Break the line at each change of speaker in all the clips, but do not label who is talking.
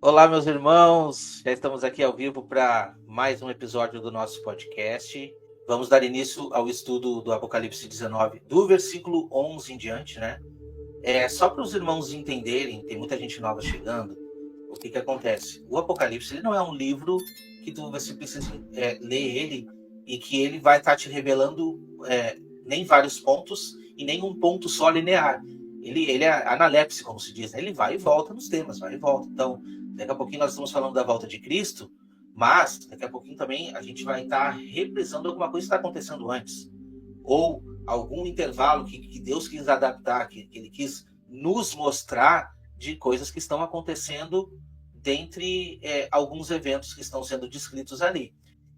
Olá, meus irmãos, já estamos aqui ao vivo para mais um episódio do nosso podcast. Vamos dar início ao estudo do Apocalipse 19, do versículo 11 em diante, né? Só para os irmãos entenderem, tem muita gente nova chegando, o que acontece? O Apocalipse ele não é um livro que você precisa ler ele e que ele vai estar te revelando nem vários pontos e nem um ponto só linear. Ele é analepse, como se diz, né? Ele vai e volta nos temas, vai e volta. Então, daqui a pouquinho nós estamos falando da volta de Cristo, mas daqui a pouquinho também a gente vai estar reprisando alguma coisa que está acontecendo antes. Ou algum intervalo que Deus quis adaptar, que Ele quis nos mostrar de coisas que estão acontecendo dentre alguns eventos que estão sendo descritos ali.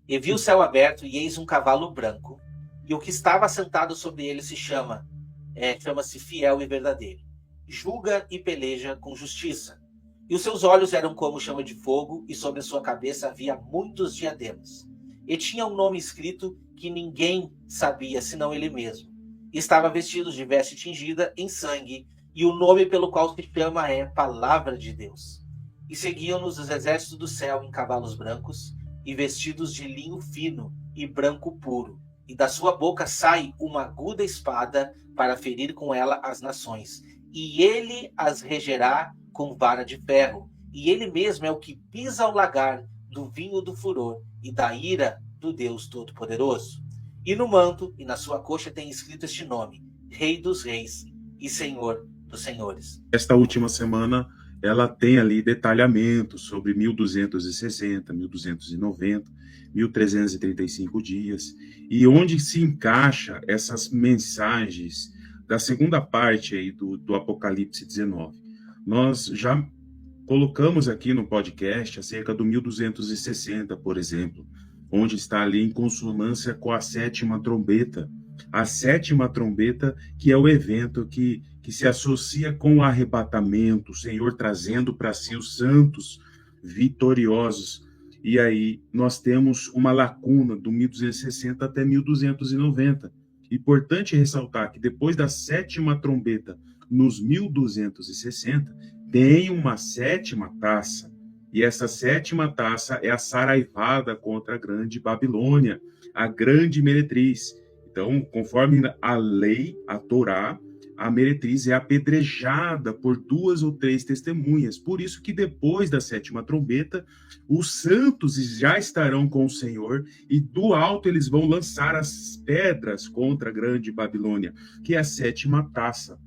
E vi o céu aberto e eis um cavalo branco, e o que estava sentado sobre ele chama-se Fiel e Verdadeiro. Julga e peleja com justiça. E os seus olhos eram como chama de fogo, e sobre a sua cabeça havia muitos diademas. E tinha um nome escrito que ninguém sabia, senão ele mesmo. E estava vestido de veste tingida em sangue, e o nome pelo qual se chama é Palavra de Deus. E seguiam-nos os exércitos do céu em cavalos brancos, e vestidos de linho fino e branco puro. E da sua boca sai uma aguda espada para ferir com ela as nações. E ele as regerá com vara de ferro. E ele mesmo é o que pisa o lagar do vinho do furor e da ira do Deus Todo-Poderoso. E no manto e na sua coxa tem escrito este nome: Rei dos Reis e Senhor dos Senhores.
Esta última semana, ela tem ali detalhamento sobre 1260, 1290, 1335 dias, e onde se encaixa essas mensagens da segunda parte aí do Apocalipse 19. Nós já colocamos aqui no podcast acerca do 1260, por exemplo, onde está ali em consonância com a sétima trombeta. A sétima trombeta, que é o evento que se associa com o arrebatamento, o Senhor trazendo para si os santos vitoriosos. E aí nós temos uma lacuna do 1260 até 1290. Importante ressaltar que depois da sétima trombeta, nos 1260, tem uma sétima taça. E essa sétima taça é a saraivada contra a grande Babilônia, a grande meretriz. Então, conforme a lei, a Torá, a meretriz é apedrejada por 2 ou 3 testemunhas. Por isso que depois da sétima trombeta, os santos já estarão com o Senhor e do alto eles vão lançar as pedras contra a grande Babilônia, que é a sétima taça.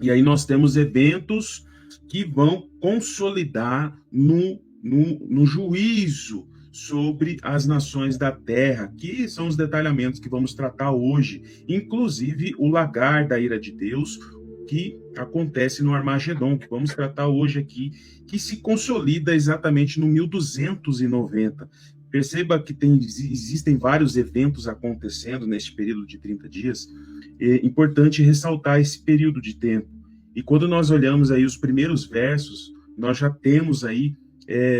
E aí nós temos eventos que vão consolidar no juízo sobre as nações da terra, que são os detalhamentos que vamos tratar hoje, inclusive o lagar da ira de Deus, que acontece no Armagedon, que vamos tratar hoje aqui, que se consolida exatamente no 1290. Perceba que existem vários eventos acontecendo neste período de 30 dias. É importante ressaltar esse período de tempo. E quando nós olhamos aí os primeiros versos, nós já temos aí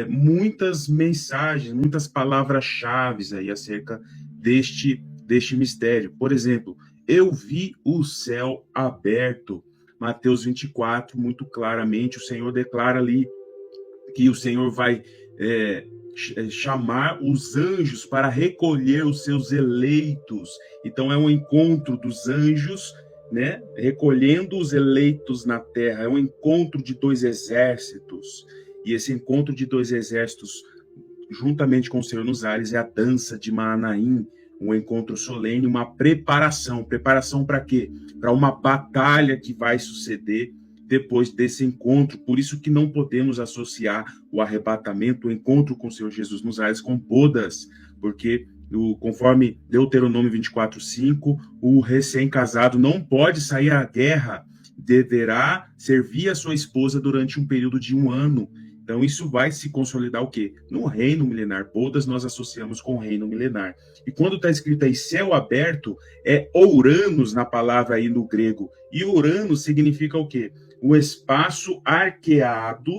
muitas mensagens, muitas palavras-chave aí acerca deste mistério. Por exemplo, eu vi o céu aberto. Mateus 24, muito claramente, o Senhor declara ali que o Senhor vai chamar os anjos para recolher os seus eleitos. Então é um encontro dos anjos, né, recolhendo os eleitos na terra. É um encontro de 2 exércitos. E esse encontro de 2 exércitos, juntamente com o Senhor nos ares, é a dança de Maanaim, um encontro solene, uma preparação. Preparação para quê? Para uma batalha que vai suceder depois desse encontro. Por isso que não podemos associar o arrebatamento, o encontro com o Senhor Jesus nos ares, com bodas, porque conforme Deuteronômio 24:5, o recém-casado não pode sair à guerra, deverá servir a sua esposa durante um período de 1 ano. Então, isso vai se consolidar o quê? No reino milenar. Bodas nós associamos com o reino milenar. E quando está escrito aí céu aberto, é Ouranos na palavra aí no grego. E Ouranos significa o quê? O espaço arqueado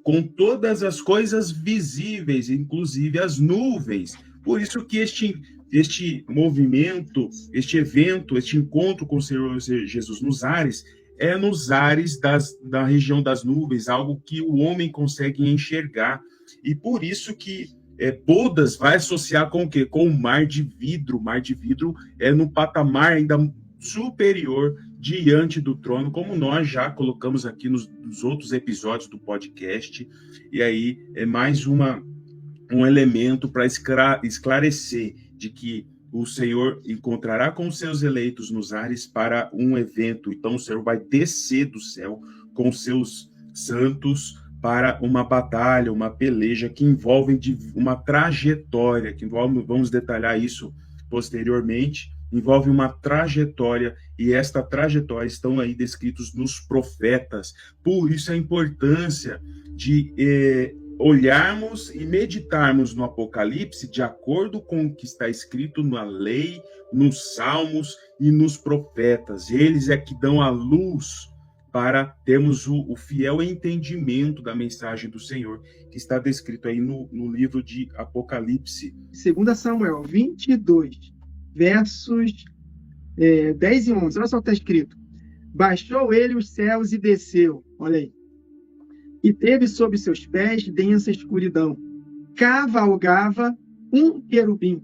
com todas as coisas visíveis, inclusive as nuvens. Por isso que este movimento, este evento, este encontro com o Senhor Jesus nos ares é nos ares da região das nuvens, algo que o homem consegue enxergar. E por isso que bodas vai associar com o quê? Com o mar de vidro. O mar de vidro é no patamar ainda superior diante do trono, como nós já colocamos aqui nos outros episódios do podcast. E aí é mais um elemento para esclarecer de que o Senhor encontrará com os seus eleitos nos ares para um evento. Então o Senhor vai descer do céu com os seus santos para uma batalha, uma peleja que envolve uma trajetória, que envolve, vamos detalhar isso posteriormente, envolve uma trajetória, e esta trajetória estão aí descritos nos profetas. Por isso a importância de olharmos e meditarmos no Apocalipse de acordo com o que está escrito na lei, nos salmos e nos profetas. Eles é que dão a luz para termos o fiel entendimento da mensagem do Senhor, que está descrito aí no livro de Apocalipse.
2 Samuel 22, versos 10 e 11. Olha só o que está escrito. Baixou ele os céus e desceu. Olha aí. E teve sob seus pés densa escuridão. Cavalgava um querubim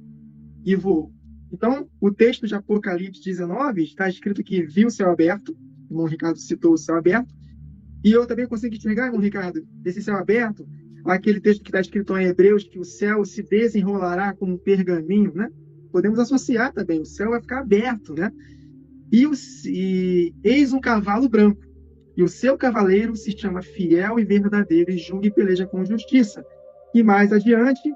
e voou. Então, o texto de Apocalipse 19 está escrito que viu o céu aberto. O irmão Ricardo citou o céu aberto. E eu também consigo enxergar, irmão Ricardo, desse céu aberto, aquele texto que está escrito em Hebreus, que o céu se desenrolará como um pergaminho, né? Podemos associar também, o céu vai ficar aberto, né? E eis um cavalo branco, e o seu cavaleiro se chama Fiel e Verdadeiro, e julga e peleja com justiça. E mais adiante,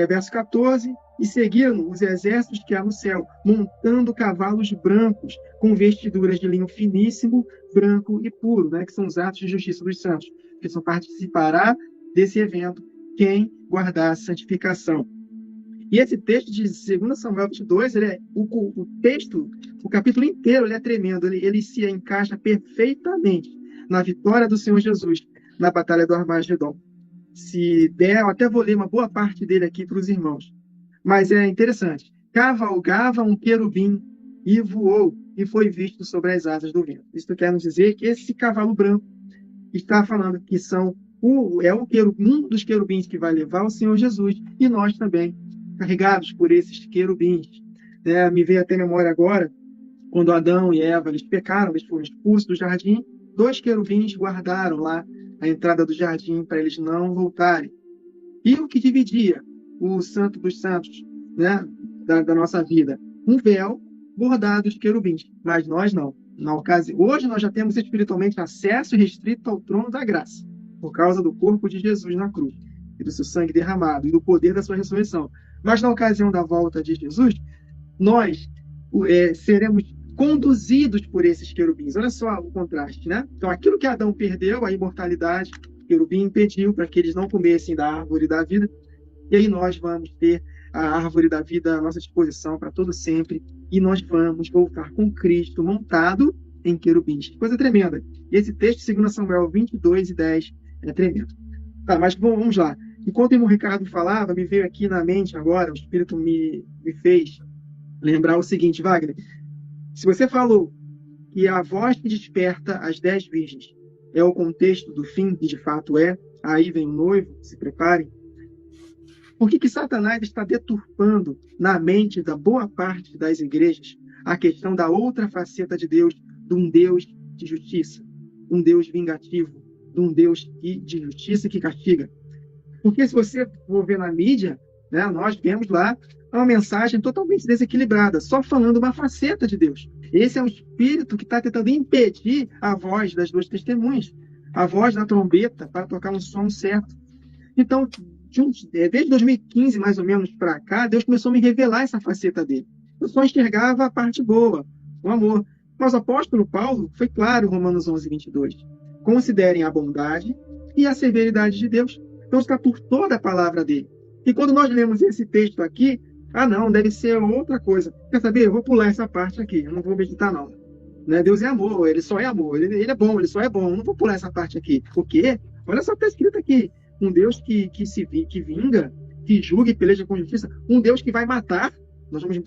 verso 14, e seguiram os exércitos que há no céu, montando cavalos brancos, com vestiduras de linho finíssimo, branco e puro, né? Que são os atos de justiça dos santos, que só participará desse evento quem guardar a santificação. E esse texto de 2 Samuel 22, o texto, o capítulo inteiro, ele é tremendo, ele se encaixa perfeitamente na vitória do Senhor Jesus na batalha do Armagedon. Se der, eu até vou ler uma boa parte dele aqui para os irmãos. Mas é interessante. Cavalgava um querubim e voou e foi visto sobre as asas do vento. Isso quer nos dizer que esse cavalo branco está falando que um dos querubins que vai levar o Senhor Jesus, e nós também, carregados por esses querubins. Me veio até a memória agora, quando Adão e Eva eles pecaram, eles foram expulsos do jardim, 2 querubins guardaram lá a entrada do jardim para eles não voltarem. E o que dividia o santo dos santos, né, da nossa vida? Um véu bordado de querubins, mas nós não. Na ocasião, hoje nós já temos espiritualmente acesso restrito ao trono da graça, por causa do corpo de Jesus na cruz, e do seu sangue derramado, e do poder da sua ressurreição. Mas na ocasião da volta de Jesus, nós seremos conduzidos por esses querubins. Olha só o contraste, né? Então, aquilo que Adão perdeu, a imortalidade, o querubim impediu para que eles não comessem da árvore da vida. E aí nós vamos ter a árvore da vida à nossa disposição para todo sempre. E nós vamos voltar com Cristo montado em querubins. Coisa tremenda. E esse texto, 2 Samuel 22 e 10, é tremendo. Tá, mas vamos lá. Enquanto o irmão Ricardo falava, me veio aqui na mente agora, o Espírito me fez lembrar o seguinte, Wagner. Se você falou que a voz que desperta as 10 virgens é o contexto do fim, e de fato é, aí vem o noivo, se preparem, por que Satanás está deturpando na mente da boa parte das igrejas a questão da outra faceta de Deus, de um Deus de justiça, um Deus vingativo, de um Deus de justiça que castiga? Porque se você for ver na mídia, né, nós vemos lá uma mensagem totalmente desequilibrada, só falando uma faceta de Deus. Esse é um espírito que está tentando impedir a voz das 2 testemunhas, a voz da trombeta para tocar um som certo. Então, desde 2015, mais ou menos, para cá, Deus começou a me revelar essa faceta dele. Eu só enxergava a parte boa, o amor. Mas o apóstolo Paulo foi claro em Romanos 11, 22. Considerem a bondade e a severidade de Deus. Então está por toda a palavra dele. E quando nós lemos esse texto aqui, não, deve ser outra coisa. Quer saber? Eu vou pular essa parte aqui, eu não vou meditar não. Né? Deus é amor, ele só é amor, ele é bom, ele só é bom. Eu não vou pular essa parte aqui. Por quê? Olha só o que está escrito aqui. Um Deus que vinga, que julga e peleja com justiça. Um Deus que vai matar. Nós vamos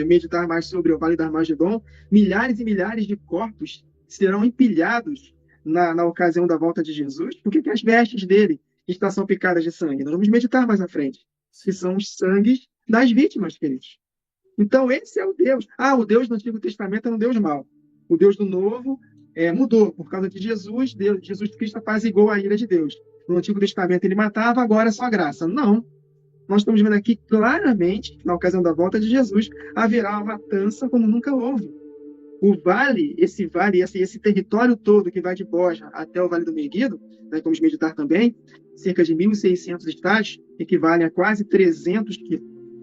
meditar mais sobre o Vale do Armagedon. Milhares e milhares de corpos serão empilhados na ocasião da volta de Jesus. Por que as vestes dele estão salpicadas de sangue? Nós vamos meditar mais à frente, que são os sangues das vítimas, queridos. Então, esse é o Deus. O Deus do Antigo Testamento era um Deus mau. O Deus do Novo mudou. Por causa de Jesus, Jesus Cristo apaziguou a ira de Deus. No Antigo Testamento ele matava, agora é só graça. Não. Nós estamos vendo aqui claramente, na ocasião da volta de Jesus, haverá uma matança como nunca houve. O vale, esse território todo que vai de Bosra até o Vale do Meguido, nós vamos meditar também, cerca de 1.600 estádios, equivalem a quase 300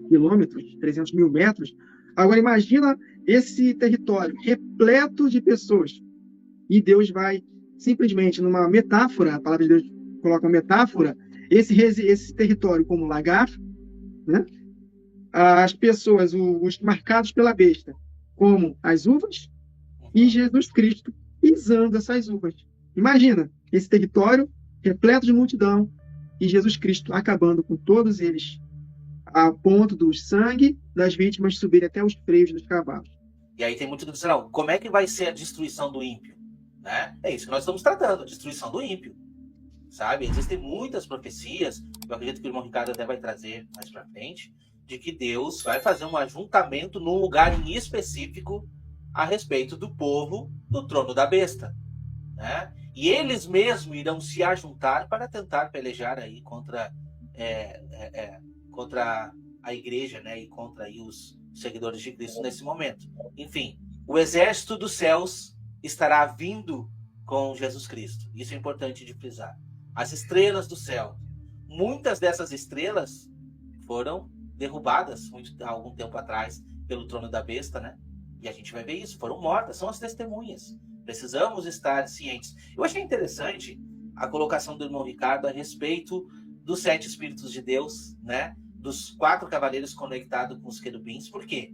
quilômetros, 300 mil metros. Agora imagina esse território repleto de pessoas. E Deus vai simplesmente, numa metáfora, a palavra de Deus coloca uma metáfora, esse território como lagar, né? As pessoas, os marcados pela besta, como as uvas, e Jesus Cristo pisando essas uvas. Imagina, esse território repleto de multidão, e Jesus Cristo acabando com todos eles, a ponto do sangue das vítimas subir até os freios dos cavalos.
E aí tem muito que dizer, não, como é que vai ser a destruição do ímpio? Né? É isso que nós estamos tratando, a destruição do ímpio. Sabe? Existem muitas profecias, eu acredito que o irmão Ricardo até vai trazer mais pra frente, de que Deus vai fazer um ajuntamento num lugar em específico a respeito do povo do trono da besta. Né? E eles mesmos irão se ajuntar para tentar pelejar aí contra a igreja, né? E contra aí os seguidores de Cristo nesse momento. Enfim, o exército dos céus estará vindo com Jesus Cristo. Isso é importante de frisar. As estrelas do céu. Muitas dessas estrelas foram derrubadas há algum tempo atrás pelo trono da besta, né? E a gente vai ver isso. Foram mortas, são as testemunhas. Precisamos estar cientes. Eu achei interessante a colocação do irmão Ricardo a respeito dos 7 Espíritos de Deus, né? Dos 4 cavaleiros conectados com os querubins. Por quê?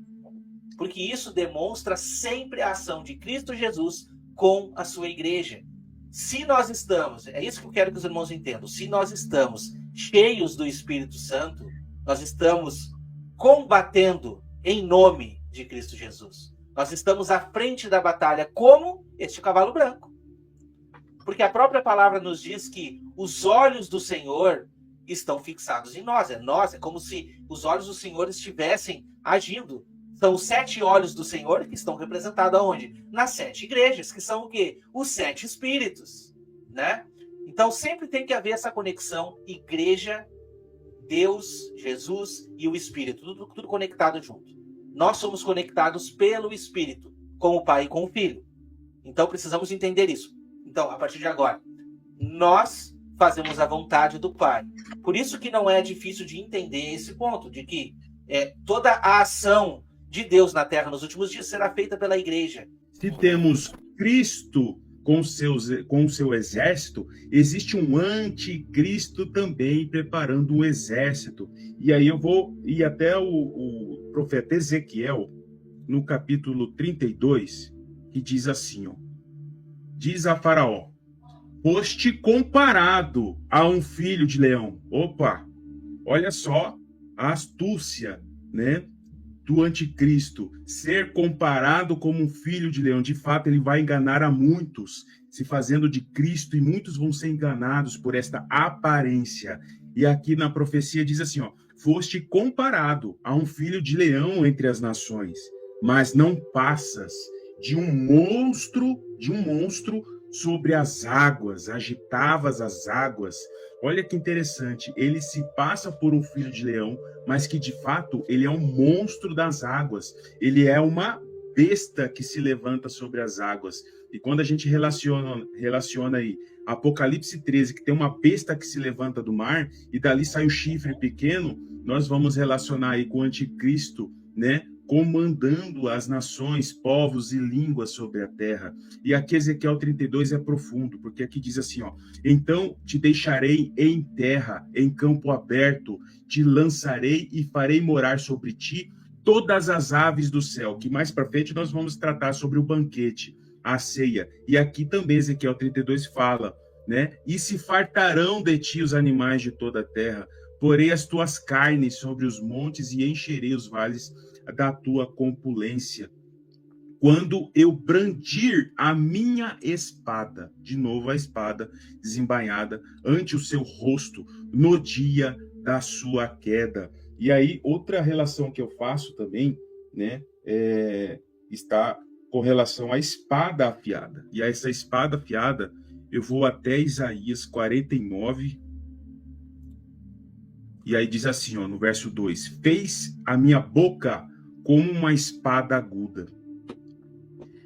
Porque isso demonstra sempre a ação de Cristo Jesus com a sua igreja. Se nós estamos, é isso que eu quero que os irmãos entendam, se nós estamos cheios do Espírito Santo, nós estamos combatendo em nome de Cristo Jesus. Nós estamos à frente da batalha como este cavalo branco. Porque a própria palavra nos diz que os olhos do Senhor estão fixados em nós. É como se os olhos do Senhor estivessem agindo. São os 7 olhos do Senhor que estão representados aonde? Nas 7 igrejas, que são o quê? Os 7 Espíritos, né? Então sempre tem que haver essa conexão igreja, Deus, Jesus e o Espírito, tudo conectado junto. Nós somos conectados pelo Espírito, com o Pai e com o Filho. Então precisamos entender isso. Então, a partir de agora, nós fazemos a vontade do Pai. Por isso que não é difícil de entender esse ponto, de que toda a ação de Deus na Terra nos últimos dias será feita pela igreja.
Se temos Cristo com o seu exército, existe um anticristo também preparando um exército. E aí eu vou ir até o profeta Ezequiel, no capítulo 32, que diz assim, ó, diz a Faraó, foste comparado a um filho de leão. Opa, olha só a astúcia, né, do anticristo, ser comparado como um filho de leão. De fato, ele vai enganar a muitos, se fazendo de Cristo, e muitos vão ser enganados por esta aparência. E aqui na profecia diz assim, ó, foste comparado a um filho de leão entre as nações, mas não passas de um monstro sobre as águas, agitavas as águas. Olha que interessante, ele se passa por um filho de leão, mas que de fato ele é um monstro das águas, ele é uma besta que se levanta sobre as águas. E quando a gente relaciona aí Apocalipse 13, que tem uma besta que se levanta do mar, e dali sai o chifre pequeno, nós vamos relacionar aí com o anticristo, né, comandando as nações, povos e línguas sobre a terra. E aqui Ezequiel 32 é profundo, porque aqui diz assim, ó, então te deixarei em terra, em campo aberto, te lançarei e farei morar sobre ti todas as aves do céu, que mais para frente nós vamos tratar sobre o banquete, a ceia. E aqui também Ezequiel 32 fala, né, e se fartarão de ti os animais de toda a terra, porei as tuas carnes sobre os montes e encherei os vales da tua compulência. quando eu brandir a minha espada, de novo a espada desembainhada, ante o seu rosto, no dia da sua queda. E aí, outra relação que eu faço também, né, está com relação à espada afiada. E a essa espada afiada, eu vou até Isaías 49, e aí diz assim, ó, no verso 2, fez a minha boca como uma espada aguda.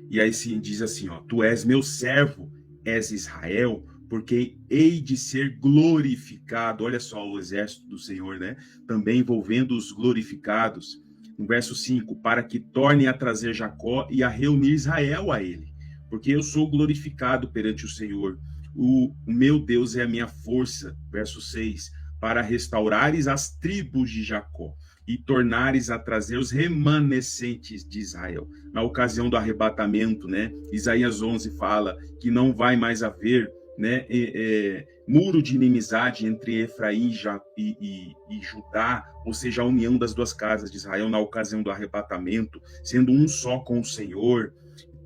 E aí sim diz assim, ó, tu és meu servo, és Israel, porque hei de ser glorificado. Olha só o exército do Senhor, né? Também envolvendo os glorificados. No verso 5, para que torne a trazer Jacó e a reunir Israel a ele. Porque eu sou glorificado perante o Senhor. O meu Deus é a minha força. Verso 6, para restaurares as tribos de Jacó e tornares a trazer os remanescentes de Israel. Na ocasião do arrebatamento, né? Isaías 11 fala que não vai mais haver, né, muro de inimizade entre Efraim e Judá, ou seja, a união das duas casas de Israel na ocasião do arrebatamento, sendo um só com o Senhor.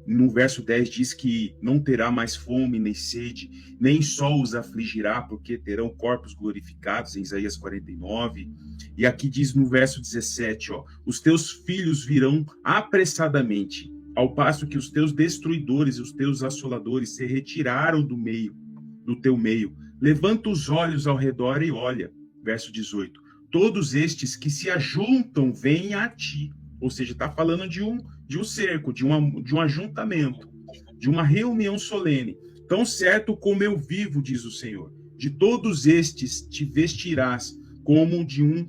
No verso 10 diz que não terá mais fome nem sede, nem sol os afligirá, porque terão corpos glorificados, em Isaías 49. E aqui diz no verso 17, ó, os teus filhos virão apressadamente, ao passo que os teus destruidores e os teus assoladores se retiraram do teu meio. Levanta os olhos ao redor e olha. Verso 18. Todos estes que se ajuntam vêm a ti. Ou seja, está falando de um cerco, de um ajuntamento, de uma reunião solene. Tão certo como eu vivo, diz o Senhor, de todos estes te vestirás como de um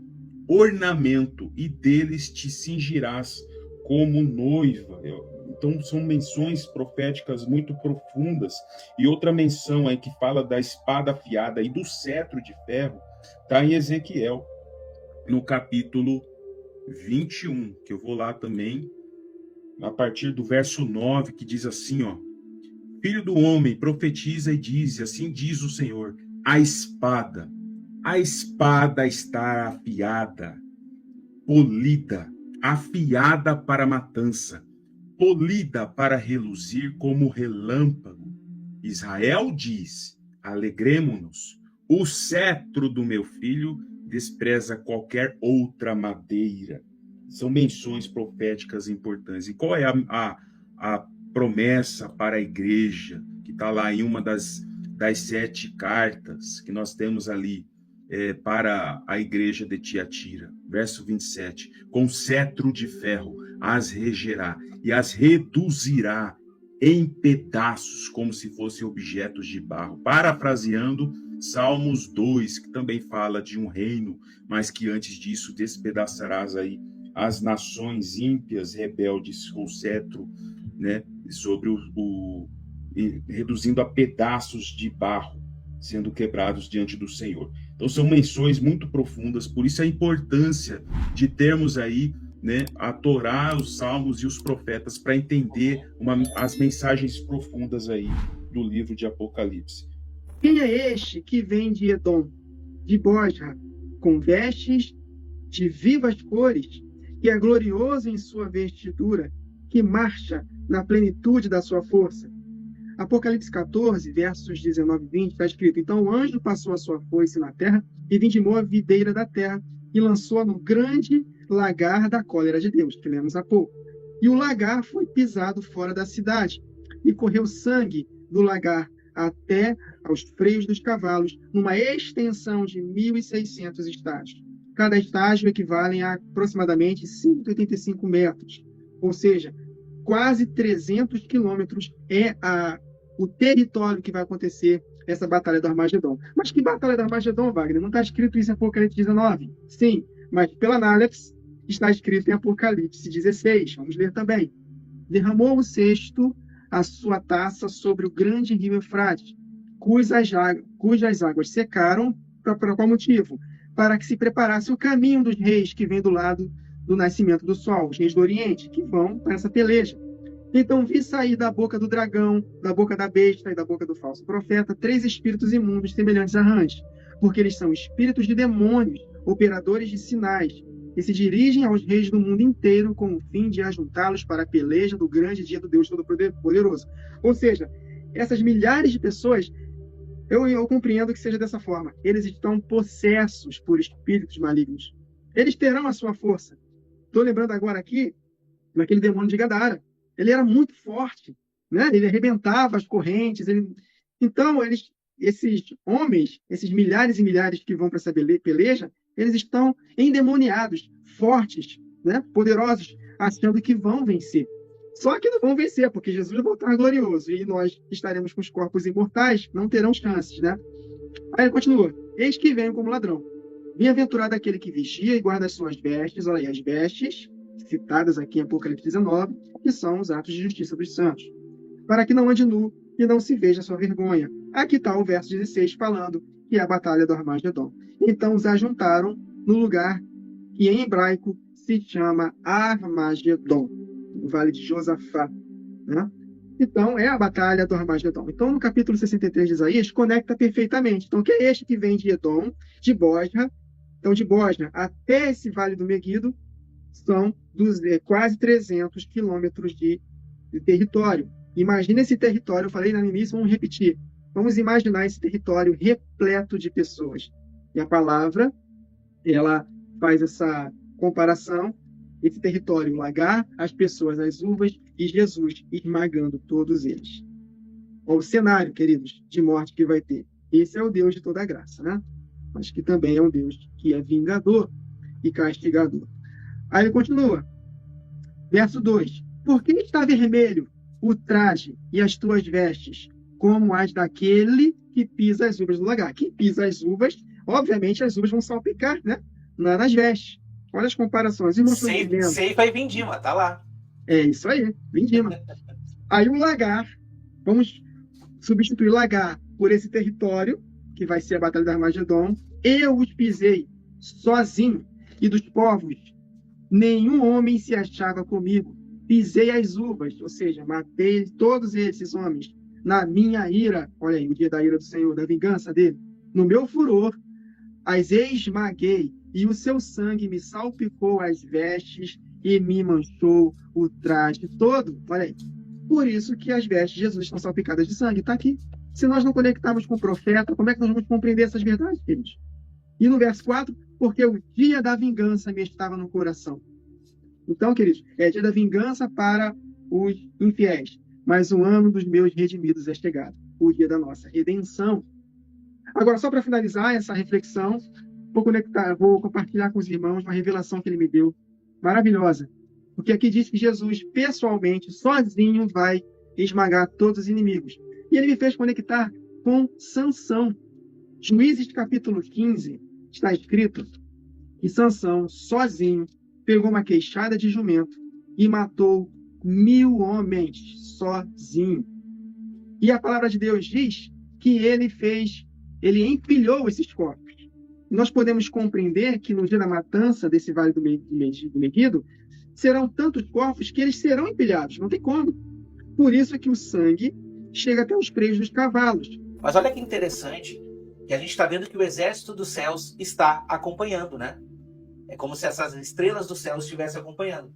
ornamento, e deles te cingirás como noiva. Então, são menções proféticas muito profundas. E outra menção aí que fala da espada afiada e do cetro de ferro, está em Ezequiel, no capítulo 21, que eu vou lá também, a partir do verso 9, que diz assim, ó, filho do homem, profetiza e diz, assim diz o Senhor, a espada está afiada, polida, afiada para a matança, polida para reluzir como relâmpago. Israel diz, alegremo-nos, o cetro do meu filho despreza qualquer outra madeira. São menções proféticas importantes. E qual é a promessa para a igreja, que está lá em uma das 7 cartas que nós temos ali, para a igreja de Tiatira? Verso 27, com cetro de ferro as regerá e as reduzirá em pedaços, como se fossem objetos de barro. Parafraseando Salmos 2, que também fala de um reino, mas que antes disso despedaçarás aí as nações ímpias, rebeldes, com cetro, né, sobre reduzindo a pedaços de barro, sendo quebrados diante do Senhor. Então são menções muito profundas, por isso a importância de termos aí, né, a Torá, os Salmos e os profetas, para entender as mensagens profundas aí do livro de Apocalipse.
Quem é este que vem de Edom, de Bosra, com vestes de vivas cores, que é glorioso em sua vestidura, que marcha na plenitude da sua força? Apocalipse 14, versos 19 e 20, está escrito, então o anjo passou a sua foice na terra e vindimou a videira da terra e lançou-a no grande lagar da cólera de Deus, que lemos há pouco. E o lagar foi pisado fora da cidade, e correu sangue do lagar até aos freios dos cavalos, numa extensão de 1.600 estágios. Cada estágio equivale a aproximadamente 185 metros, ou seja, quase 300 quilômetros é o território que vai acontecer essa Batalha do Armagedon. Mas que Batalha do Armagedon, Wagner? Não está escrito isso em Apocalipse 19? Sim, mas pela análise está escrito em Apocalipse 16. Vamos ler também. Derramou o sexto a sua taça sobre o grande rio Eufrates, cujas águas secaram. Por qual motivo? Para que se preparasse o caminho dos reis que vem do lado do nascimento do sol, os reis do Oriente, que vão para essa peleja. Então vi sair da boca do dragão, da boca da besta e da boca do falso profeta 3 espíritos imundos semelhantes a rãs, porque eles são espíritos de demônios, operadores de sinais. e se dirigem aos reis do mundo inteiro com o fim de ajuntá-los para a peleja do grande dia do Deus Todo-Poderoso. Ou seja, essas milhares de pessoas, eu compreendo que seja dessa forma. Eles estão possessos por espíritos malignos. Eles terão a sua força. Estou lembrando agora aqui daquele demônio de Gadara. Ele era muito forte, né? Ele arrebentava as correntes. Então, esses homens, esses milhares e milhares que vão para essa peleja, eles estão endemoniados, fortes, né? Poderosos, achando que vão vencer. Só que não vão vencer, porque Jesus vai voltar glorioso e nós estaremos com os corpos imortais, não terão chances, né? Aí ele continua: eis que venho como ladrão. Bem-aventurado aquele que vigia e guarda as suas vestes, olha aí, as vestes citadas aqui em Apocalipse 19, que são os atos de justiça dos santos, para que não ande nu e não se veja a sua vergonha. Aqui está o verso 16 falando que é a batalha do Armagedon. Então os ajuntaram no lugar que em hebraico se chama Armagedon, no Vale de Josafá, né? Então é a batalha do Armagedon. Então no capítulo 63 de Isaías conecta perfeitamente. Então que é este que vem de Edom, de Bosra. Então de Bosra até esse Vale do Meguido são quase 300 quilômetros de território. Imagina esse território, eu falei no início, vamos repetir. Vamos imaginar esse território repleto de pessoas. E a palavra, ela faz essa comparação, esse território, o lagar, as pessoas, as uvas, e Jesus esmagando todos eles. Olha o cenário, queridos, de morte que vai ter. Esse é o Deus de toda a graça, né? Mas que também é um Deus que é vingador e castigador. Aí ele continua. Verso 2. Por que está vermelho o traje e as tuas vestes, como as daquele que pisa as uvas do lagar? Quem pisa as uvas, obviamente as uvas vão salpicar, né? Nas vestes. Olha as comparações.
Ceifa e vindima, tá lá.
É isso aí, vindima. Aí o lagar, vamos substituir lagar por esse território, que vai ser a Batalha do Armagedon. Eu os pisei sozinho, e dos povos nenhum homem se achava comigo. Pisei as uvas, ou seja, matei todos esses homens na minha ira. Olha aí, o dia da ira do Senhor, da vingança dele. No meu furor, as esmaguei, e o seu sangue me salpicou as vestes e me manchou o traje todo. Olha aí. Por isso que as vestes de Jesus estão salpicadas de sangue. Está aqui. Se nós não conectarmos com o profeta, como é que nós vamos compreender essas verdades, queridos? E no verso 4, porque o dia da vingança me estava no coração. Então, queridos, é dia da vingança para os infiéis, mas o ano dos meus redimidos é chegado, o dia da nossa redenção. Agora, só para finalizar essa reflexão, vou compartilhar com os irmãos uma revelação que ele me deu, maravilhosa. Porque aqui diz que Jesus, pessoalmente, sozinho, vai esmagar todos os inimigos. E ele me fez conectar com Sansão. Juízes capítulo 15, está escrito que Sansão, sozinho, pegou uma queixada de jumento e matou 1000 homens sozinho. E a palavra de Deus diz que ele empilhou esses corpos. Nós podemos compreender que no dia da matança desse Vale do Meguido, serão tantos corpos que eles serão empilhados, não tem como. Por isso é que o sangue chega até os freios dos cavalos.
Mas olha que interessante, que a gente está vendo que o exército dos céus está acompanhando, né? É como se essas estrelas do céu estivessem acompanhando.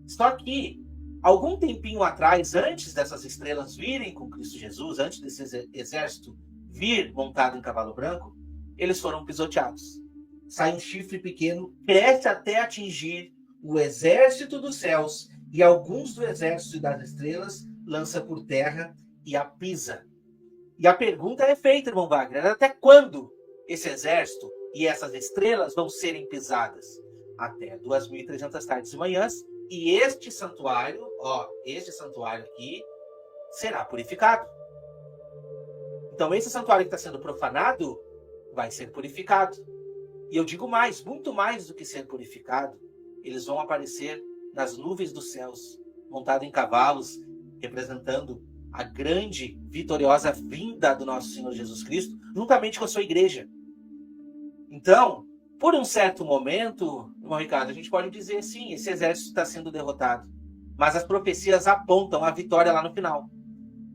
Só que, algum tempinho atrás, antes dessas estrelas virem com Cristo Jesus, antes desse exército vir montado em cavalo branco, eles foram pisoteados. Sai um chifre pequeno, cresce até atingir o exército dos céus, e alguns do exército das estrelas lança por terra e a pisa. E a pergunta é feita, irmão Wagner, até quando esse exército e essas estrelas vão serem pisadas? Até 2.300 tardes e manhãs, e este santuário aqui, será purificado. Então esse santuário que está sendo profanado vai ser purificado. E eu digo mais, muito mais do que ser purificado, eles vão aparecer nas nuvens dos céus, montados em cavalos, representando a grande, vitoriosa vinda do nosso Senhor Jesus Cristo, juntamente com a sua igreja. Então, por um certo momento, irmão Ricardo, a gente pode dizer, sim, esse exército está sendo derrotado. Mas as profecias apontam a vitória lá no final,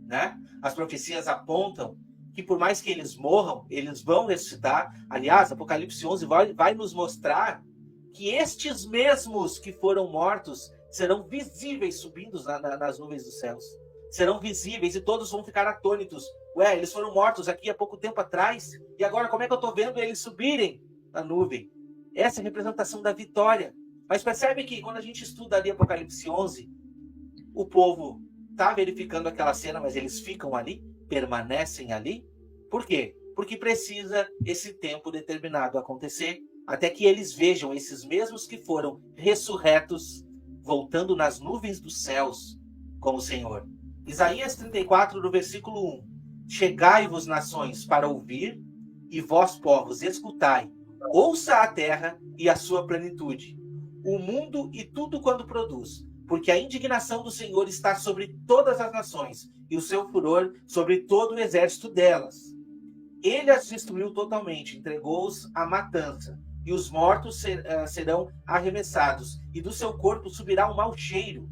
né? As profecias apontam que por mais que eles morram, eles vão ressuscitar. Aliás, Apocalipse 11 vai nos mostrar que estes mesmos que foram mortos serão visíveis subindo nas nuvens dos céus. Serão visíveis e todos vão ficar atônitos. Ué, eles foram mortos aqui há pouco tempo atrás, e agora como é que eu estou vendo eles subirem na nuvem? Essa é a representação da vitória. Mas percebe que quando a gente estuda ali Apocalipse 11, o povo está verificando aquela cena, mas eles ficam ali, permanecem ali. Por quê? Porque precisa esse tempo determinado acontecer, até que eles vejam esses mesmos que foram ressurretos, voltando nas nuvens dos céus com o Senhor. Isaías 34, no versículo 1. Chegai-vos, nações, para ouvir, e vós, povos, escutai. Ouça a terra e a sua plenitude, o mundo e tudo quanto produz, porque a indignação do Senhor está sobre todas as nações, e o seu furor sobre todo o exército delas. Ele as destruiu totalmente, entregou-os à matança, e os mortos serão arremessados, e do seu corpo subirá um mau cheiro.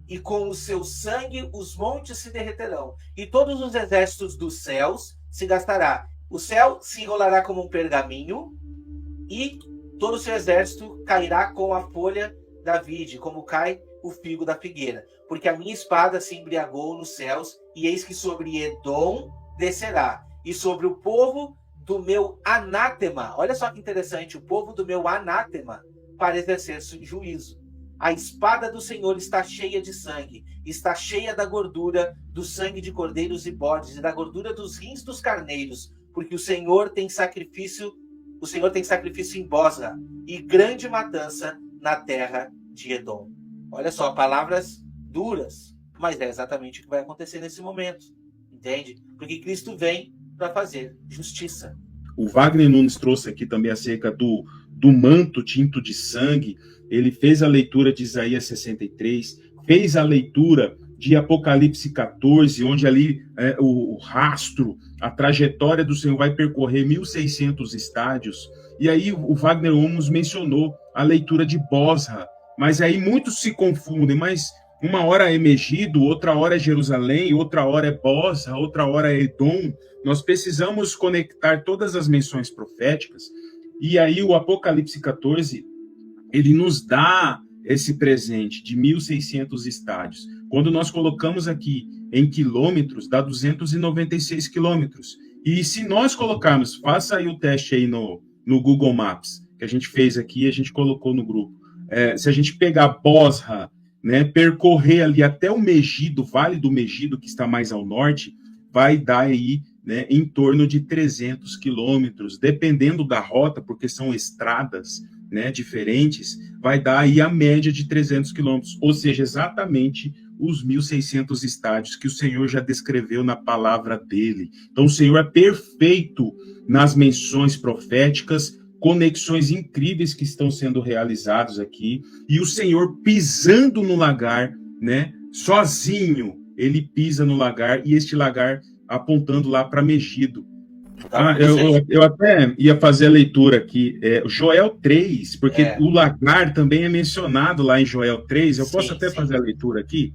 E com o seu sangue os montes se derreterão, e todos os exércitos dos céus se gastará. O céu se enrolará como um pergaminho, e todo o seu exército cairá com a folha da vide, como cai o figo da figueira. Porque a minha espada se embriagou nos céus, e eis que sobre Edom descerá, e sobre o povo do meu anátema, olha só que interessante, o povo do meu anátema, para exercer juízo. A espada do Senhor está cheia de sangue, está cheia da gordura do sangue de cordeiros e bodes, e da gordura dos rins dos carneiros, porque o Senhor tem sacrifício em Bosra, e grande matança na terra de Edom. Olha só, palavras duras, mas é exatamente o que vai acontecer nesse momento, entende? Porque Cristo vem para fazer justiça.
O Wagner Nunes trouxe aqui também acerca do manto tinto de sangue. Ele fez a leitura de Isaías 63, fez a leitura de Apocalipse 14, onde ali o rastro, a trajetória do Senhor vai percorrer 1.600 estádios. E aí o Wagner Nunes mencionou a leitura de Bosra, mas aí muitos se confundem, mas uma hora é Megido, outra hora é Jerusalém, outra hora é Bosra, outra hora é Edom. Nós precisamos conectar todas as menções proféticas, e aí o Apocalipse 14, ele nos dá esse presente de 1.600 estádios. Quando nós colocamos aqui em quilômetros, dá 296 quilômetros. E se nós colocarmos, faça aí o teste aí no Google Maps, que a gente fez aqui, a gente colocou no grupo. Se a gente pegar Bosra, né, percorrer ali até o Megido, Vale do Megido, que está mais ao norte, vai dar aí, né, em torno de 300 quilômetros, dependendo da rota, porque são estradas, né, diferentes, vai dar aí a média de 300 quilômetros, ou seja, exatamente os 1.600 estádios que o Senhor já descreveu na palavra dele. Então o Senhor é perfeito nas menções proféticas, conexões incríveis que estão sendo realizados aqui, e o Senhor pisando no lagar, né, sozinho, ele pisa no lagar, e este lagar apontando lá para Megido. Eu até ia fazer a leitura aqui, Joel 3, porque o lagar também é mencionado lá em Joel 3, eu posso até fazer a leitura aqui,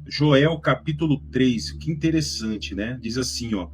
Joel capítulo 3, que interessante, né? Diz assim, ó,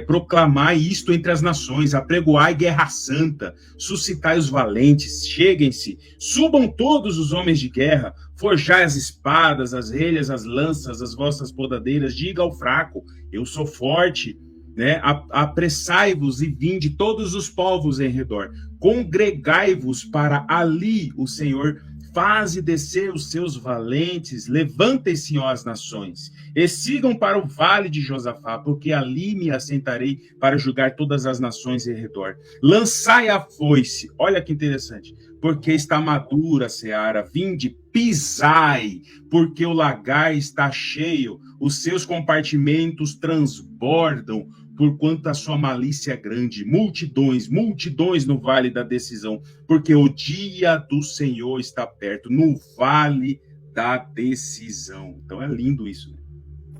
proclamai isto entre as nações, apregoai guerra santa, suscitai os valentes, cheguem-se, subam todos os homens de guerra, forjai as espadas, as relhas, as lanças, as vossas podadeiras, diga ao fraco, eu sou forte, né? Apressai-vos e vinde todos os povos em redor, congregai-vos para ali o Senhor faze descer os seus valentes, levantem-se, ó, as nações, e sigam para o vale de Josafá, porque ali me assentarei para julgar todas as nações em redor. Lançai a foice, olha que interessante, porque está madura a seara, vinde, pisai, porque o lagar está cheio, os seus compartimentos transbordam, porquanto a sua malícia é grande, multidões, multidões no vale da decisão, porque o dia do Senhor está perto, no vale da decisão. Então é lindo isso, né?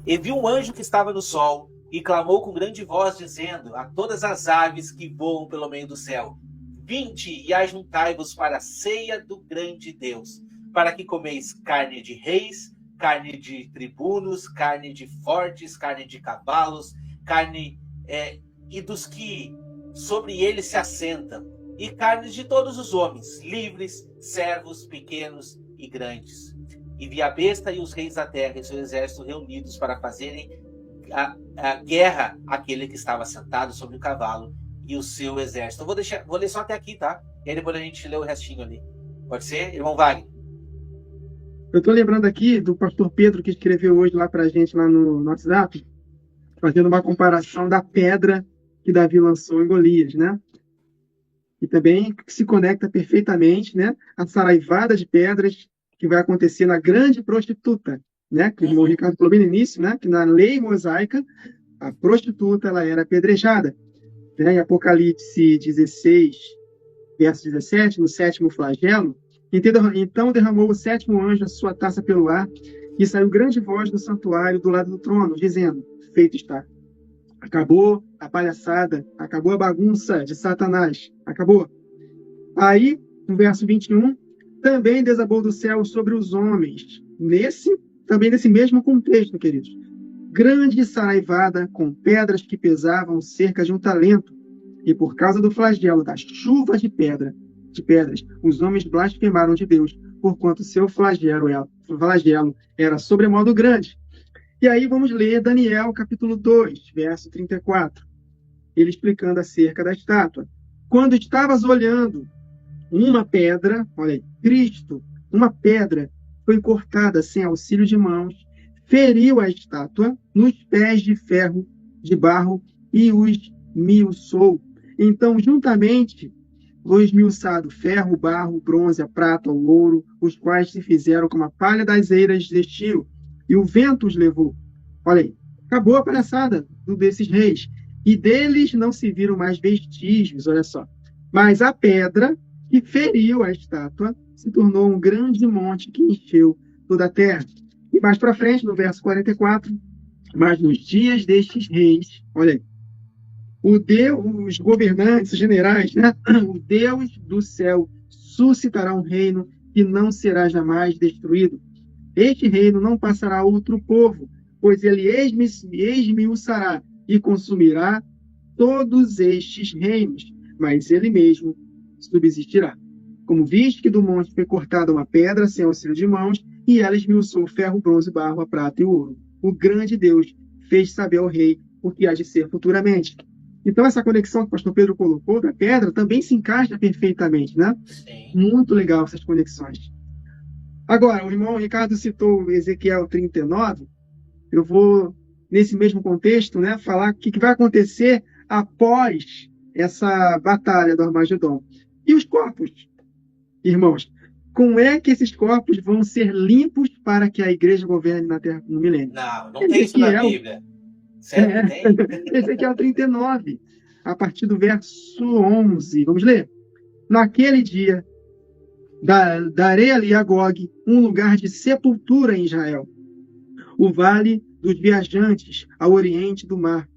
E viu um anjo que estava no sol, e clamou com grande voz, dizendo a todas as aves que voam pelo meio do céu, vinde e ajuntai-vos para a ceia do grande Deus, para que comeis carne de reis, carne de tribunos, carne de fortes, carne de cavalos, carne e dos que sobre ele se assentam, e carnes de todos os homens, livres, servos, pequenos e grandes. E vi a besta e os reis da terra e seu exército reunidos para fazerem a guerra àquele que estava sentado sobre o cavalo e o seu exército. Eu vou ler só até aqui, tá? E aí depois a gente lê o restinho ali. Pode ser, irmão Wagner?
Eu estou lembrando aqui do pastor Pedro, que escreveu hoje lá para a gente, lá no WhatsApp, fazendo uma comparação da pedra que Davi lançou em Golias, né? E também se conecta perfeitamente, né? A saraivada de pedras que vai acontecer na grande prostituta, né? Que o irmão Ricardo falou bem no início, né? Que na lei mosaica, a prostituta ela era apedrejada. Né? Em Apocalipse 16, verso 17, no sétimo flagelo, então derramou o sétimo anjo a sua taça pelo ar, e saiu grande voz do santuário do lado do trono, dizendo: feito está. Acabou a palhaçada, acabou a bagunça de Satanás, acabou. Aí, no verso 21, também desabou do céu sobre os homens, também nesse mesmo contexto, queridos. Grande saraivada com pedras que pesavam cerca de 1 talento, e por causa do flagelo das chuvas de pedras, os homens blasfemaram de Deus, porquanto seu flagelo era sobremodo grande. E aí vamos ler Daniel, capítulo 2, verso 34. Ele explicando acerca da estátua. Quando estavas olhando, uma pedra, olha aí, Cristo, uma pedra foi cortada sem auxílio de mãos, feriu a estátua nos pés de ferro, de barro, e os esmiuçou. Então, juntamente, foi esmiuçado ferro, barro, bronze, a prata, o ouro, os quais se fizeram como a palha das eiras de estio, e o vento os levou. Olha aí, acabou a palhaçada desses reis, e deles não se viram mais vestígios, olha só. Mas a pedra que feriu a estátua se tornou um grande monte que encheu toda a terra. E mais para frente, no verso 44, mas nos dias destes reis, olha aí, os governantes, os generais, né? O Deus do céu suscitará um reino que não será jamais destruído. Este reino não passará a outro povo, pois ele esmiuçará e consumirá todos estes reinos, mas ele mesmo subsistirá. Como viste que do monte foi cortada uma pedra sem auxílio de mãos, e ela esmiuçou o ferro, o bronze, o barro, a prata e o ouro. O grande Deus fez saber ao rei o que há de ser futuramente. Então, essa conexão que o pastor Pedro colocou da pedra também se encaixa perfeitamente, né?
Sim.
Muito legal essas conexões. Agora, o irmão Ricardo citou Ezequiel 39. Eu vou, nesse mesmo contexto, né, falar o que vai acontecer após essa batalha do Armagedon. E os corpos, irmãos? Como é que esses corpos vão ser limpos para que a igreja governe na Terra no milênio?
Não tem isso na Bíblia. Sério, tem?
Ezequiel 39, a partir do verso 11. Vamos ler? Naquele dia, darei ali a Gog um lugar de sepultura em Israel, o vale dos viajantes ao oriente do mar.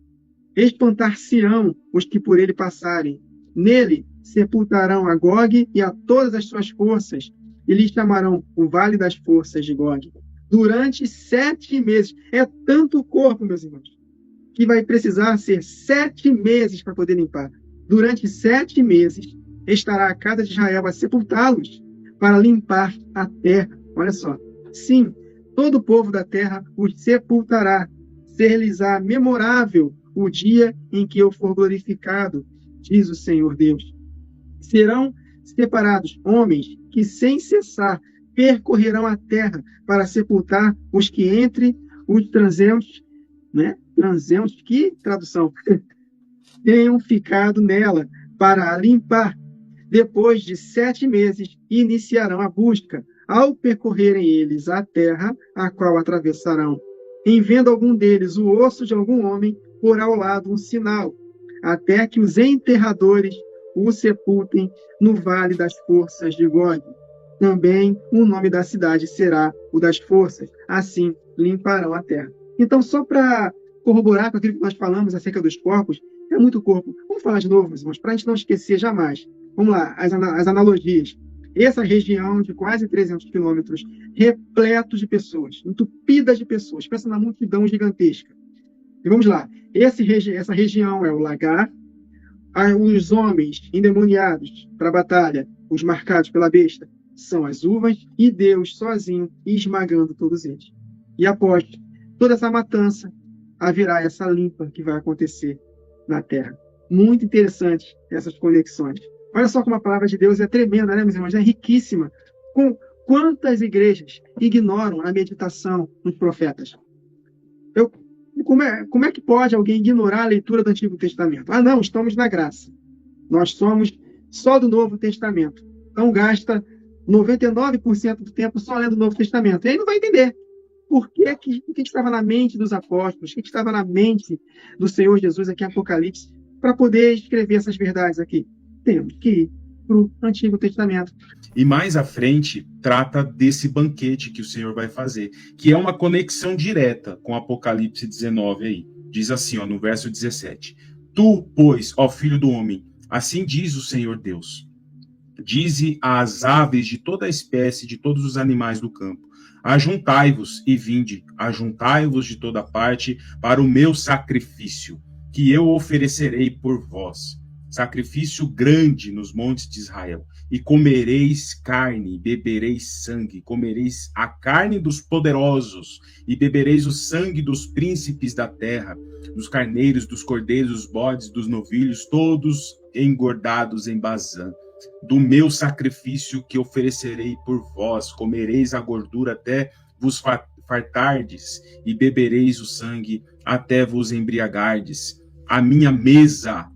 Espantar-se-ão os que por ele passarem. Nele sepultarão a Gog e a todas as suas forças, e lhe chamarão o vale das forças de Gog. Durante 7 meses. É tanto corpo, meus irmãos, que vai precisar ser 7 meses para poder limpar. Durante 7 meses estará a casa de Israel a sepultá-los para limpar a terra. Olha só. Sim, todo o povo da terra os sepultará. Ser-lhes-á memorável o dia em que eu for glorificado, diz o Senhor Deus. Serão separados homens que sem cessar percorrerão a terra para sepultar os que entre os transeuntes, né? Transeuntes, que tradução? Tenham ficado nela para a limpar. Depois de 7 meses, iniciarão a busca. Ao percorrerem eles a terra, a qual atravessarão, em vendo algum deles o osso de algum homem, por ao lado um sinal, até que os enterradores o sepultem no vale das forças de Gog. Também o nome da cidade será o das forças. Assim limparão a terra. Então, só para corroborar com aquilo que nós falamos acerca dos corpos, é muito corpo. Vamos falar de novo, meus irmãos, para a gente não esquecer jamais. Vamos lá, as analogias. Essa região de quase 300 quilômetros, repleto de pessoas, entupida de pessoas, pensa na multidão gigantesca. E vamos lá, essa região é o lagar, Os homens endemoniados para a batalha, os marcados pela besta, são as uvas, e Deus sozinho esmagando todos eles. E após toda essa matança, haverá essa limpa que vai acontecer na terra. Muito interessante essas conexões. Olha só como a palavra de Deus é tremenda, né, meus irmãos? É riquíssima. Com quantas igrejas ignoram a meditação dos profetas? Como é que pode alguém ignorar a leitura do Antigo Testamento? Ah, não, estamos na graça. Nós somos só do Novo Testamento. Então gasta 99% do tempo só lendo o Novo Testamento. E aí não vai entender o que estava na mente dos apóstolos, o que estava na mente do Senhor Jesus aqui em Apocalipse, para poder escrever essas verdades aqui. Temos que ir para o Antigo Testamento.
E mais à frente, trata desse banquete que o Senhor vai fazer, que é uma conexão direta com Apocalipse 19 aí. Diz assim, ó, no verso 17. Tu, pois, ó filho do homem, assim diz o Senhor Deus. Dize às aves de toda a espécie, de todos os animais do campo, ajuntai-vos e vinde, ajuntai-vos de toda parte para o meu sacrifício, que eu oferecerei por vós. Sacrifício grande nos montes de Israel. E comereis carne, e bebereis sangue, comereis a carne dos poderosos, e bebereis o sangue dos príncipes da terra, dos carneiros, dos cordeiros, dos bodes, dos novilhos, todos engordados em Bazã. Do meu sacrifício que oferecerei por vós, comereis a gordura até vos fartardes, e bebereis o sangue até vos embriagardes. A minha mesa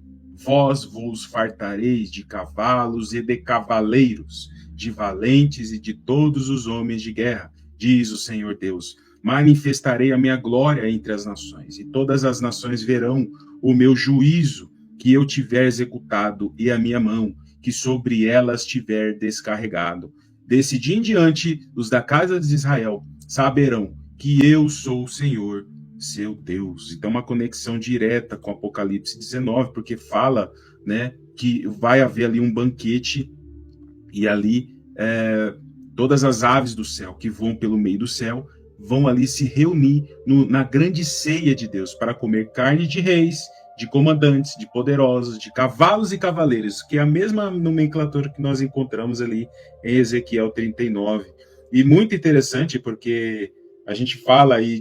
vós vos fartareis de cavalos e de cavaleiros, de valentes e de todos os homens de guerra, diz o Senhor Deus. Manifestarei a minha glória entre as nações, e todas as nações verão o meu juízo que eu tiver executado, e a minha mão que sobre elas tiver descarregado. Desse dia em diante, os da casa de Israel saberão que eu sou o Senhor, seu Deus. Então, uma conexão direta com Apocalipse 19, porque fala, né, que vai haver ali um banquete, e ali todas as aves do céu que voam pelo meio do céu vão ali se reunir na grande ceia de Deus para comer carne de reis, de comandantes, de poderosos, de cavalos e cavaleiros, que é a mesma nomenclatura que nós encontramos ali em Ezequiel 39. E muito interessante, porque a gente fala aí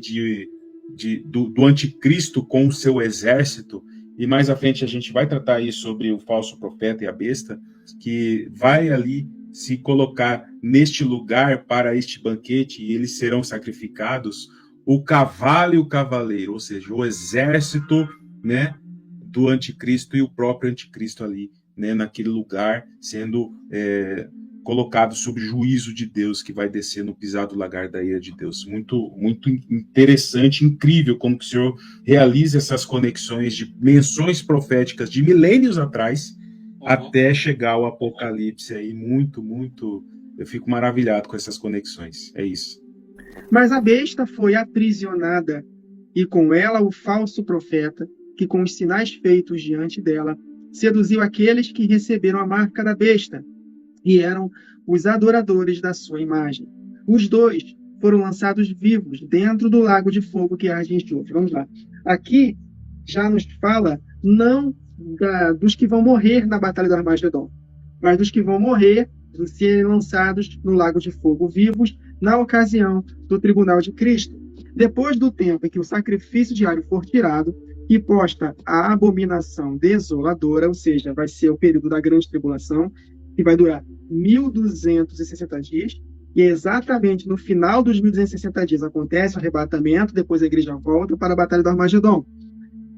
do anticristo com o seu exército, e mais à frente a gente vai tratar aí sobre o falso profeta e a besta, que vai ali se colocar neste lugar para este banquete, e eles serão sacrificados, o cavalo e o cavaleiro, ou seja, o exército, né, do anticristo e o próprio anticristo ali, né, naquele lugar, sendo colocado sob juízo de Deus, que vai descer no pisar do lagar da ira de Deus. Muito, muito interessante, incrível como que o Senhor realiza essas conexões de menções proféticas de milênios atrás, até chegar ao Apocalipse aí. Muito, muito, eu fico maravilhado com essas conexões. É isso.
Mas a besta foi aprisionada, e com ela o falso profeta, que com os sinais feitos diante dela, seduziu aqueles que receberam a marca da besta, e eram os adoradores da sua imagem. Os dois foram lançados vivos dentro do lago de fogo que arde em enxofre. Vamos lá. Aqui já nos fala não dos que vão morrer na Batalha do Armagedon, mas dos que vão morrer e serem lançados no lago de fogo vivos na ocasião do tribunal de Cristo. Depois do tempo em que o sacrifício diário for tirado e posta a abominação desoladora, ou seja, vai ser o período da grande tribulação, que vai durar 1.260 dias, e exatamente no final dos 1.260 dias acontece o arrebatamento, depois a igreja volta para a Batalha do Armagedon.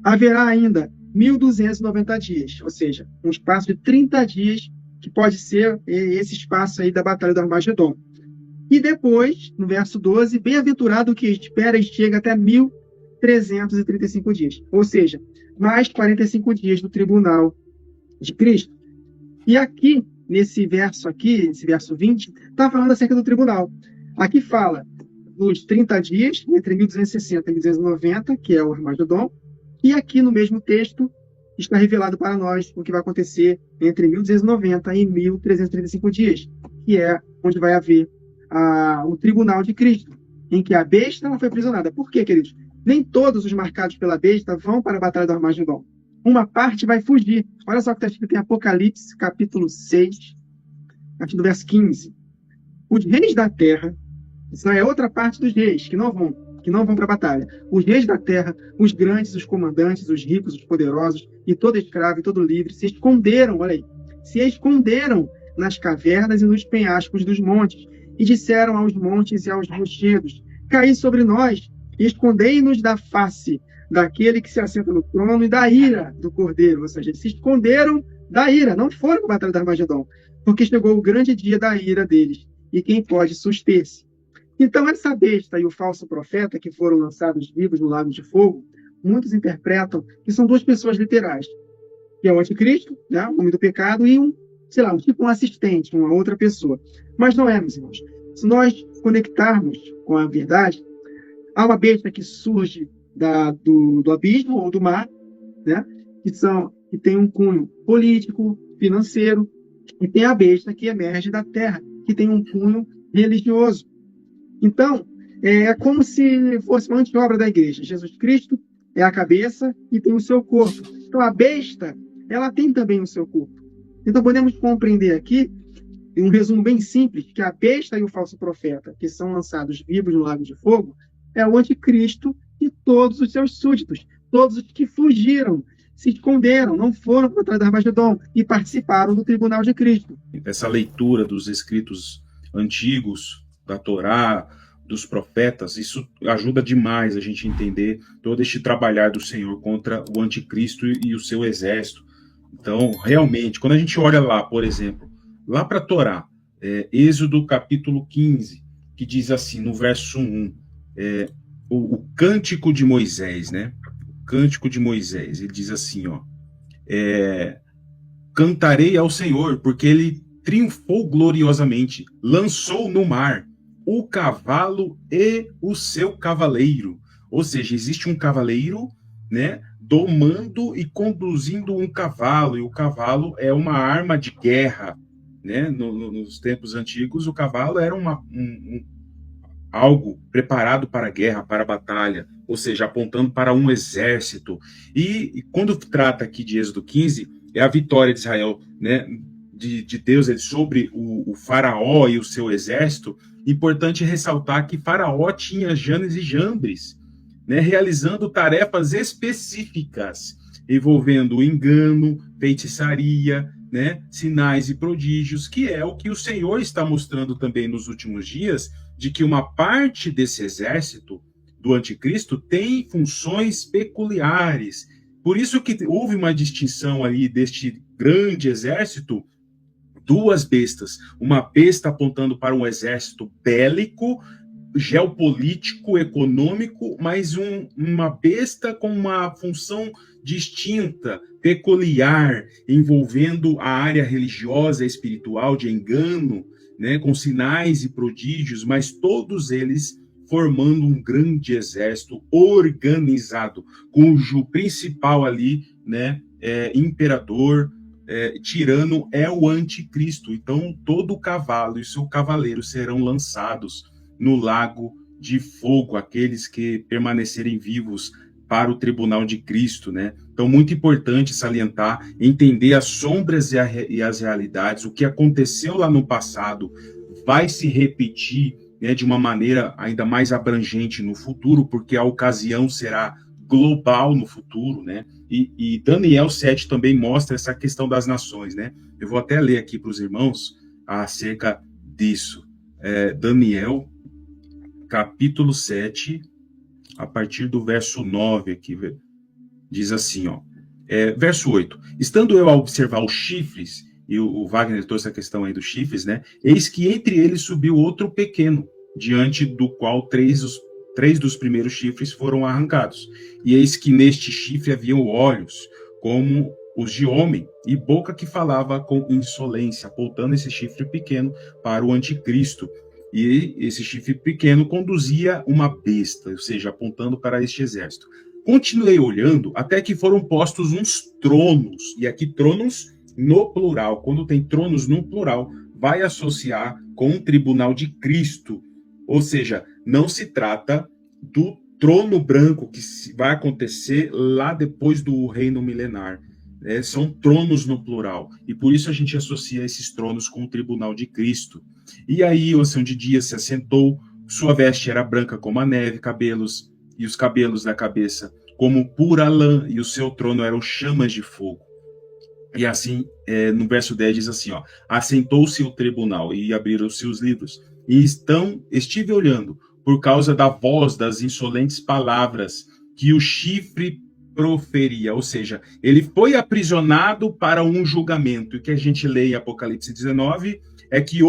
Haverá ainda 1.290 dias, ou seja, um espaço de 30 dias, que pode ser esse espaço aí da Batalha do Armagedon. E depois, no verso 12, bem-aventurado o que espera e chega até 1.335 dias, ou seja, mais 45 dias do tribunal de Cristo. E aqui, nesse verso aqui, esse verso 20, está falando acerca do tribunal. Aqui fala dos 30 dias, entre 1260 e 1290, que é o Armagedon, e aqui no mesmo texto está revelado para nós o que vai acontecer entre 1290 e 1335 dias, que é onde vai haver o tribunal de Cristo, em que a besta não foi aprisionada. Por quê, queridos? Nem todos os marcados pela besta vão para a Batalha do Armagedon. uma parte vai fugir. Olha só o que está escrito em Apocalipse, capítulo 6, a partir do verso 15. Os reis da terra, isso é outra parte dos reis, que não vão para a batalha. Os reis da terra, os grandes, os comandantes, os ricos, os poderosos, e todo escravo e todo livre, se esconderam, olha aí, se esconderam nas cavernas e nos penhascos dos montes, e disseram aos montes e aos rochedos: caí sobre nós, e escondei-nos da face daquele que se assenta no trono e da ira do Cordeiro. Ou seja, eles se esconderam da ira, não foram para a batalha de Armagedon, porque chegou o grande dia da ira deles, e quem pode suster-se? Então, essa besta e o falso profeta, que foram lançados vivos no lago de fogo, muitos interpretam que são duas pessoas literais, que é o anticristo, né, o homem do pecado, e um assistente, uma outra pessoa. Mas não é, meus irmãos. Se nós conectarmos com a verdade, há uma besta que surge do abismo ou do mar, né, que tem um cunho político, financeiro, e tem a besta que emerge da terra, que tem um cunho religioso. Então, é como se fosse uma anti-obra da igreja. Jesus Cristo é a cabeça e tem o seu corpo. Então, a besta, ela tem também o seu corpo. Então, podemos compreender aqui, em um resumo bem simples, que a besta e o falso profeta, que são lançados vivos no lago de fogo, é o anticristo e todos os seus súditos, todos os que fugiram, se esconderam, não foram para trás da Armagedon e participaram do tribunal de Cristo.
Essa leitura dos escritos antigos, da Torá, dos profetas, isso ajuda demais a gente entender todo este trabalhar do Senhor contra o anticristo e o seu exército. Então, realmente, quando a gente olha lá, por exemplo, lá para a Torá, Êxodo capítulo 15, que diz assim, no verso 1, o cântico de Moisés, né? O cântico de Moisés, ele diz assim, ó, cantarei ao Senhor, porque ele triunfou gloriosamente, lançou no mar o cavalo e o seu cavaleiro. Ou seja, existe um cavaleiro, né, domando e conduzindo um cavalo, e o cavalo é uma arma de guerra, né? Nos tempos antigos, o cavalo era algo preparado para a guerra, para a batalha, ou seja, apontando para um exército. E quando trata aqui de Êxodo 15, é a vitória de Israel, né, de Deus sobre o faraó e o seu exército. Importante ressaltar que Faraó tinha Janes e Jambres, né, realizando tarefas específicas, envolvendo engano, feitiçaria, né, sinais e prodígios, que é o que o Senhor está mostrando também nos últimos dias, de que uma parte desse exército do anticristo tem funções peculiares. Por isso que houve uma distinção ali deste grande exército, duas bestas, uma besta apontando para um exército bélico, geopolítico, econômico, mas uma besta com uma função distinta, peculiar, envolvendo a área religiosa e espiritual de engano, né, com sinais e prodígios, mas todos eles formando um grande exército organizado, cujo principal ali, né, imperador, tirano é o anticristo. Então todo o cavalo e seu cavaleiro serão lançados no lago de fogo, aqueles que permanecerem vivos para o tribunal de Cristo, né? Então, muito importante salientar, entender as sombras e as realidades, o que aconteceu lá no passado vai se repetir, né, de uma maneira ainda mais abrangente no futuro, porque a ocasião será global no futuro, né? E Daniel 7 também mostra essa questão das nações, né? Eu vou até ler aqui para os irmãos acerca disso. Daniel, capítulo 7, a partir do verso 9 aqui, diz assim, ó, verso 8, estando eu a observar os chifres, e o Wagner trouxe a questão aí dos chifres, né? Eis que entre eles subiu outro pequeno, diante do qual três dos primeiros chifres foram arrancados. E eis que neste chifre haviam olhos, como os de homem, e boca que falava com insolência, apontando esse chifre pequeno para o anticristo. E esse chifre pequeno conduzia uma besta, ou seja, apontando para este exército. Continuei olhando até que foram postos uns tronos, e aqui tronos no plural. Quando tem tronos no plural, vai associar com o tribunal de Cristo. Ou seja, não se trata do trono branco que vai acontecer lá depois do reino milenar. São tronos no plural, e por isso a gente associa esses tronos com o tribunal de Cristo. E aí o Ancião de Dias se assentou, sua veste era branca como a neve, e os cabelos da cabeça como pura lã, e o seu trono eram chamas de fogo. E assim, no verso 10 diz assim, assentou-se o tribunal e abriram-se os livros, e estive olhando por causa da voz das insolentes palavras que o chifre proferia, ou seja, ele foi aprisionado para um julgamento. E o que a gente lê em Apocalipse 19 é que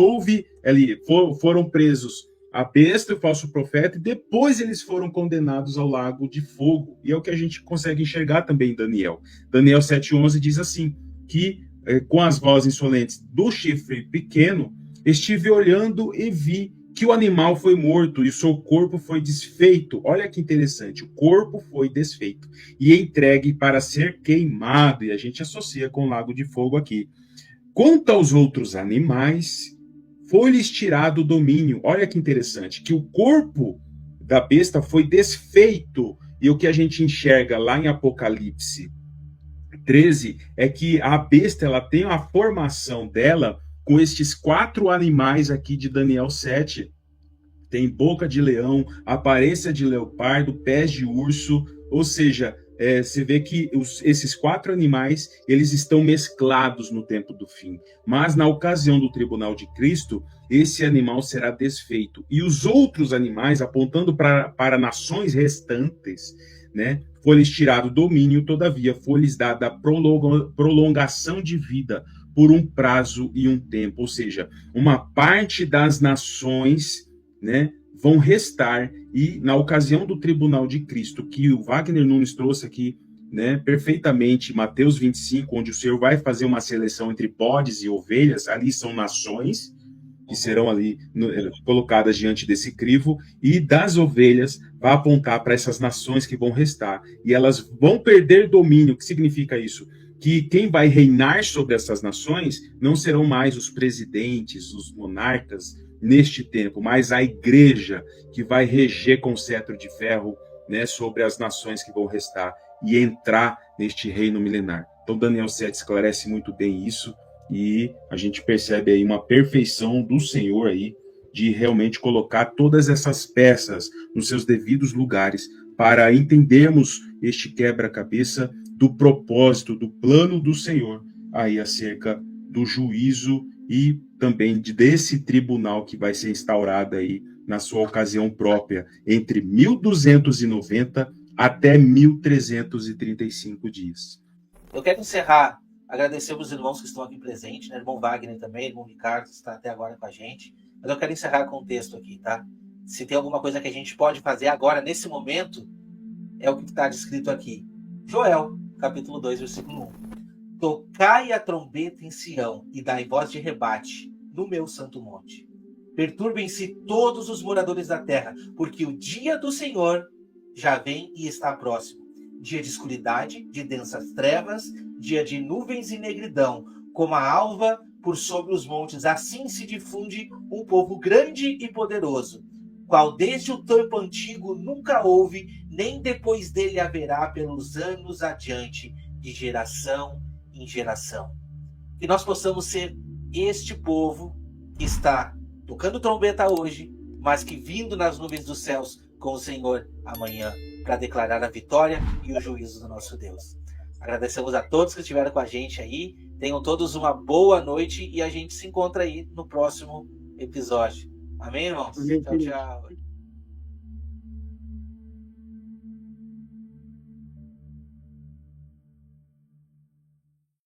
foram presos a besta e o falso profeta, e depois eles foram condenados ao lago de fogo. E é o que a gente consegue enxergar também em Daniel. Daniel 7,11 diz assim, que com as vozes insolentes do chifre pequeno, estive olhando e vi que o animal foi morto e o seu corpo foi desfeito. Olha que interessante, o corpo foi desfeito e entregue para ser queimado, e a gente associa com o lago de fogo aqui. Quanto aos outros animais, foi-lhes tirado o domínio. Olha que interessante, que o corpo da besta foi desfeito, e o que a gente enxerga lá em Apocalipse 13 é que a besta ela tem a formação dela com estes 4 animais aqui de Daniel 7. Tem boca de leão, aparência de leopardo, pés de urso, ou seja, você vê que esses 4 animais, eles estão mesclados no tempo do fim. Mas na ocasião do tribunal de Cristo, esse animal será desfeito. E os outros animais, apontando para nações restantes, né, foi-lhes tirado o domínio, todavia foi-lhes dada a prolongação de vida por um prazo e um tempo. Ou seja, uma parte das nações, né, vão restar, e na ocasião do tribunal de Cristo, que o Wagner Nunes trouxe aqui, né, perfeitamente, Mateus 25, onde o Senhor vai fazer uma seleção entre bodes e ovelhas, ali são nações que serão ali colocadas diante desse crivo, e das ovelhas vai apontar para essas nações que vão restar, e elas vão perder domínio. O que significa isso? Que quem vai reinar sobre essas nações não serão mais os presidentes, os monarcas, neste tempo, mas a igreja que vai reger com cetro de ferro, né, sobre as nações que vão restar e entrar neste reino milenar. Então Daniel 7 esclarece muito bem isso, e a gente percebe aí uma perfeição do Senhor aí, de realmente colocar todas essas peças nos seus devidos lugares, para entendermos este quebra-cabeça do propósito, do plano do Senhor, aí acerca do juízo e também desse tribunal que vai ser instaurado aí na sua ocasião própria, entre 1290 até 1335 dias.
Eu quero encerrar, agradecer os irmãos que estão aqui presentes, né? Irmão Wagner também, irmão Ricardo, que está até agora com a gente. Mas eu quero encerrar com o texto aqui, tá? Se tem alguma coisa que a gente pode fazer agora, nesse momento, é o que está descrito aqui. Joel, capítulo 2, versículo 1. Tocai a trombeta em Sião e dai voz de rebate no meu santo monte. Perturbem-se todos os moradores da terra, porque o dia do Senhor já vem e está próximo. Dia de escuridade, de densas trevas, dia de nuvens e negridão, como a alva por sobre os montes. Assim se difunde um povo grande e poderoso, qual desde o tempo antigo nunca houve, nem depois dele haverá pelos anos adiante, de geração em geração. Que nós possamos ser este povo que está tocando trombeta hoje, mas que vindo nas nuvens dos céus com o Senhor amanhã, para declarar a vitória e o juízo do nosso Deus. Agradecemos a todos que estiveram com a gente aí. Tenham todos uma boa noite e a gente se encontra aí no próximo episódio. Amém, irmãos?
Amém.
Tchau, tchau.